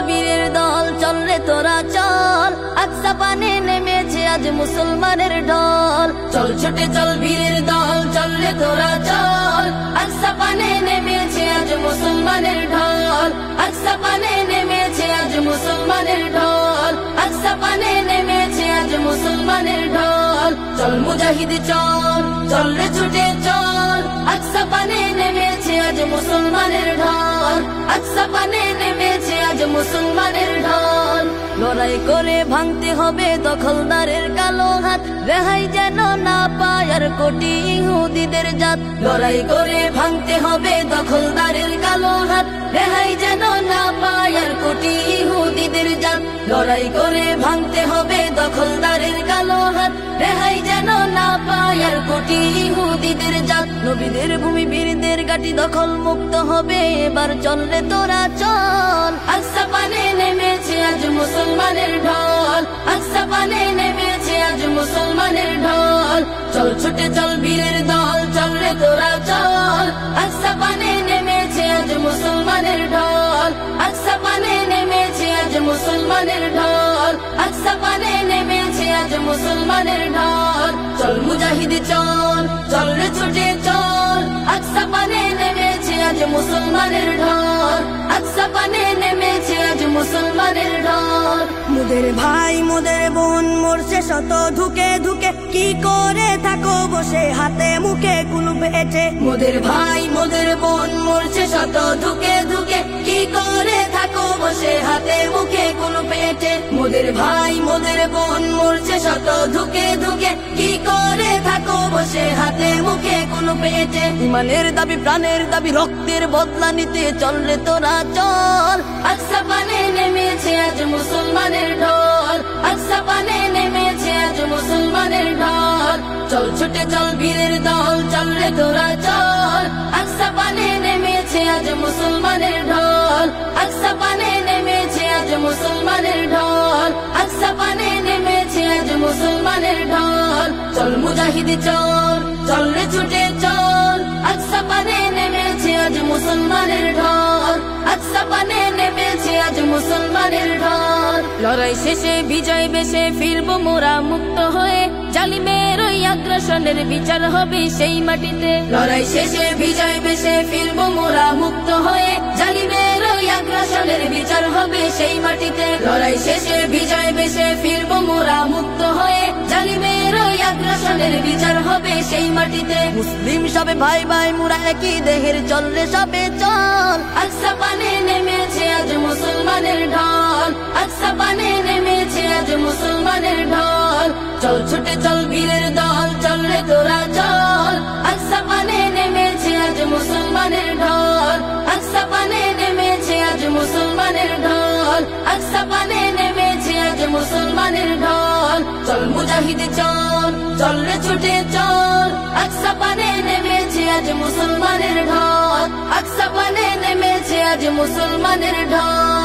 বীরের দল, চল রে তোরা চল, আকসা পানে নেমেছে আজ মুসলমানের ঢল। চল ছুটে চল বীরের দল, চল রে তোরা চল, আকসা পানে নেমেছে আজ মুসলমানের ঢল। আকসা পানে নেমেছে আজ মুসলমানের ঢল, আকসা পানে নেমেছে আজ মুসলমানের ঢল। চল মুজাহিদ চল, চল রে ছুটে চল, আকসা পানে নেমেছে আজ মুসলমানের ঢল। আকসা পানে নেমেছে আজ মুসলমানের ঢল। লড়াই করে ভাঙতে হবে দখলদারের কালো হাত, রেহাই যেন না পায় আর কোটি ইহুদিদের জাত। লড়াই করে ভাঙতে হবে দখলদারের কালো হাত, রেহাই যেন না পায় আর কোটি ইহুদিদের জাত। লড়াই করে ভাঙতে হবে দখলদারের কালো হাত, রেহাই যেন না পায় আর কোটি ইহুদিদের জাত। নবীদের ভূমি বীরদের গাটি দখল মুক্ত হবে এবার, চল রে তোরা চল। আকসা পানে নেমেছে আজ মুসলমানের ঢল, আকসা পানে নেমেছে আজ মুসলমানের ঢল। চল ছুটে চল বীরের দল, চল রে তোরা চল, আকসা পানে নেমেছে আজ মুসলমানের ঢল। আকসা পানে নেমেছে আজ মুসলমানের ঢল, আকসা পানে নেমেছে আজ মুসলমানের ঢল। চল মুজাহিদ চল, চল রে ছুটে চল, আকসা পানে নেমেছে আজ মুসলমানের ঢল। আকসা পানে নেমেছে আজ মুসলমানের ঢল। মোদের ভাই মোদের বোন মরছে শত ধুকে ধুকে, কি করে থাকো বসে হাতে মুখে কুলুপ এঁটে। মোদের ভাই মোদের বোন মরছে শত ধুকে ধুকে, কি করে থাকো বসে হাতে মুখে কুলুপ এঁটে। মোদের ভাই মোদের বোন মরছে শত ধুকে ধুকে, কি করে থাকো বসে হাতে মুখে কুলুপ এঁটে। ইমানের দাবি প্রাণের দাবি রক্তের বদলা নিতে চল রে তোরা চল। আকসা পানে নেমেছে আজ মুসলমানের ঢল, আকসা পানে নেমেছে আজ মুসলমানের ঢল। চল ছুটে চল বীরের দল, চল রে তোরা চল, আকসা পানে নেমেছে আজ মুসলমানের ঢল। আকসা পানে নেমেছে আজ মুসলমানের ঢল, আকসা পানে নেমেছে আজ মুসলমানের ঢল। চল মুজাহিদ চল, চল রে ছুটে চল, আকসা পানে নেমেছে আজ মুসলমানের ঢল। আকসা পানে নেমেছে আজ মুসলমানের ঢল। লড়াই শেষে বিজয় বেশে ফিরবো মোরা মুক্ত হয়ে, জালিমের ওই আগ্রাসনের বিচার হবে সেই মাটিতে। লড়াই শেষে বিজয় বেশে ফিরবো মোরা মুক্ত হয়ে, জালিমের ওই আগ্রাসনের বিচার হবে সেই মাটিতে। লড়াই শেষে বিজয় বেশে ফিরবো মোরা মুক্ত হয়ে, জালিমের ওই আগ্রাসনের বিচার হবে সেই মাটিতে। মুসলিম সবে ভাই ভাই মোরা একই দেহের, চল রে সবে চল। আকসা পানে নেমেছে আজ মুসলমানের ঢল, আকসা পানে নেমেছে আজ মুসলমানের ঢল। চল ছুটে চল বীরের দল, চল রে তোরা চল, আকসা পানে নেমেছে আজ মুসলমানের ঢল। আকসা পানে নেমেছে আজ মুসলমানের ঢল, আকসা পানে নেমেছে আজ মুসলমানের ঢল। চল মুজাহিদ চল, চল রে ছুটে চল, আকসা পানে নেমেছে আজ মুসলমানের ঢল। আকসা পানে নেমেছে আজ মুসলমানের ঢল।